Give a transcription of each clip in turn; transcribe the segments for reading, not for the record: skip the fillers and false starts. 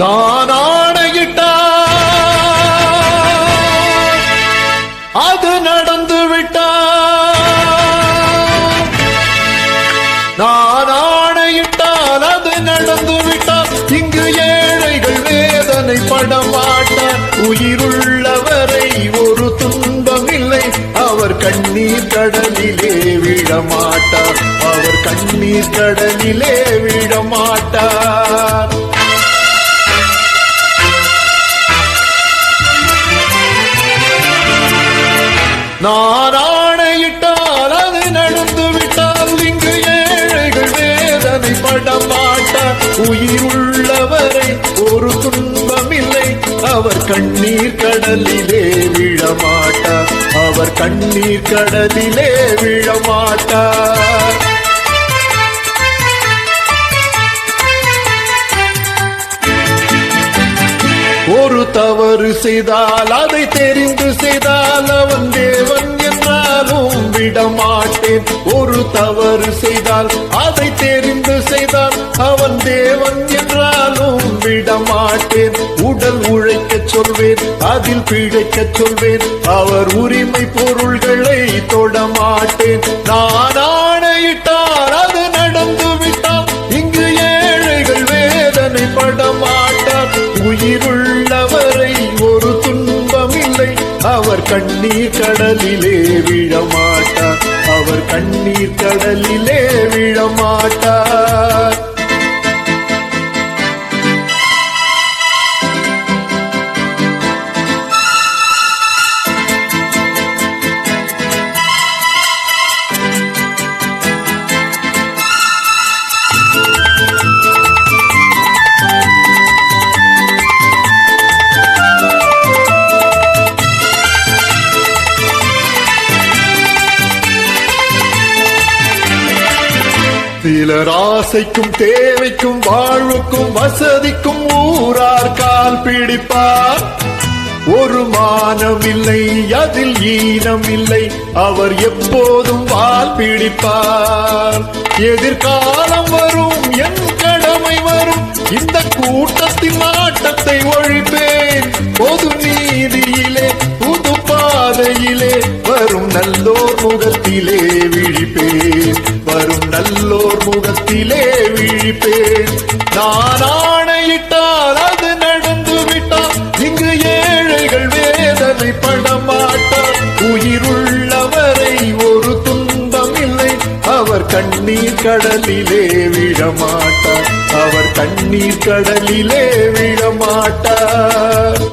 நான் ஆணையிட்டால் அது நடந்து விட்டால், நான் ஆணையிட்டால் அது நடந்து விட்டால், இங்கு ஏழைகள் வேதனை படமாட்டார். உயிருள்ளவரை ஒரு துன்பம் இல்லை, அவர் கண்ணீர் கடலிலே விழமாட்டார், அவர் கண்ணீர் கடலிலே விழமாட்டார். நான் ஆணையிட்டால் அது நடந்து விட்டால், இங்கு ஏழைகள் வேதனை படமாட்டார். உயிருள்ளவரை ஒரு துன்பம் இல்லை, அவர் கண்ணீர் கடலிலே விழமாட்டார், அவர் கண்ணீர் கடலிலே விழமாட்டார். ஒரு தவறு செய்தால் அதை தெரிந்து செய்தால் அவன் தேவன் என்றாலும் விடமாட்டேன். ஒரு தவறு செய்தால் அதை தெரிந்து செய்தால் அவன் தேவன் என்றாலும் விடமாட்டேன். உடல் உழைக்கச் சொல்வேன், அதில் பிழைக்கச் சொல்வேன், அவர் உரிமை பொருள்களை தொடமாட்டேன். நான் ஆணையிட்டால் அது நடந்து விட்டால், இங்கு ஏழைகள் வேதனை படமாட்டார். உயிருள்ளவரை ஒரு துன்பம் இல்லை, அவர் கண்ணீர் கடலிலே விழமாட்டார், அவர் கண்ணீர் கடலிலே விழமாட்டார். சிலர் ஆசைக்கும் தேவைக்கும் வாழ்வுக்கும் வசதிக்கும் ஊரார் கால் பிடிப்பார். ஒரு மானம் இல்லை, அதில் ஈனம் இல்லை, அவர் எப்போதும் வால் பிடிப்பார். எதிர்காலம் வரும், என் கடமை வரும், இந்த கூட்டத்தின் ஆட்டத்தை ஒழிப்பேன். பொது நீதியிலே புது பாதையிலே வரும் நல்லோர் முகத்திலே விழிப்பேன், வரும் நல்லோர் முகத்திலே விழிப்பேன். நான் ஆணையிட்டால் அது நடந்து விட்டால், இங்கு ஏழைகள் வேதனை படமாட்டார். உயிருள்ளவரை ஒரு துன்பம் இல்லை, அவர் கண்ணீர் கடலிலே விழமாட்டார், அவர் கண்ணீர் கடலிலே விழமாட்டார்.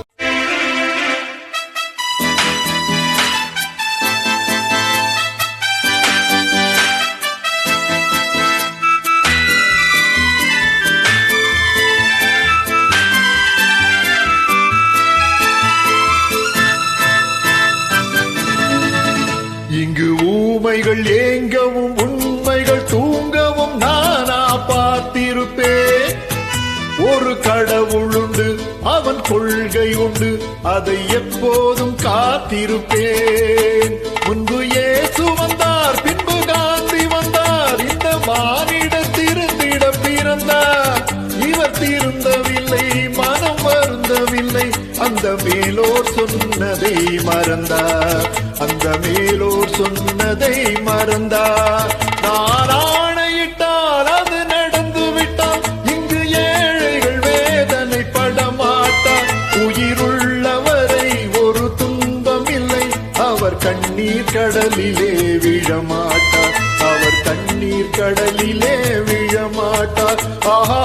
இங்கு ஊமைகள் ஏங்கவும் உண்மைகள் தூங்கவும் நானா பார்த்திருப்பேன். ஒரு கடவுள் உண்டு, அவன் கொள்கை உண்டு, அதை எப்போதும் காத்திருப்பேன். முன்பு இயேசு வந்தார், பின்பு காந்தி வந்தார், இந்த மானிட திருந்திட பிறந்தார். இவர் திருந்தவில்லை, மனம் வருந்தவில்லை, அந்த மேலோர் சொன்னதை மறந்தார், அந்த மேலோர் சொன்னதை மறந்தார். நான் ஆணையிட்டால் அது நடந்து விட்டால், இங்கு ஏழைகள் வேதனை படமாட்டார். உயிருள்ளவரை ஒரு துன்பம் இல்லை, அவர் கண்ணீர் கடலிலே விழமாட்டார், அவர் கண்ணீர் கடலிலே விழமாட்டார். ஆஹா.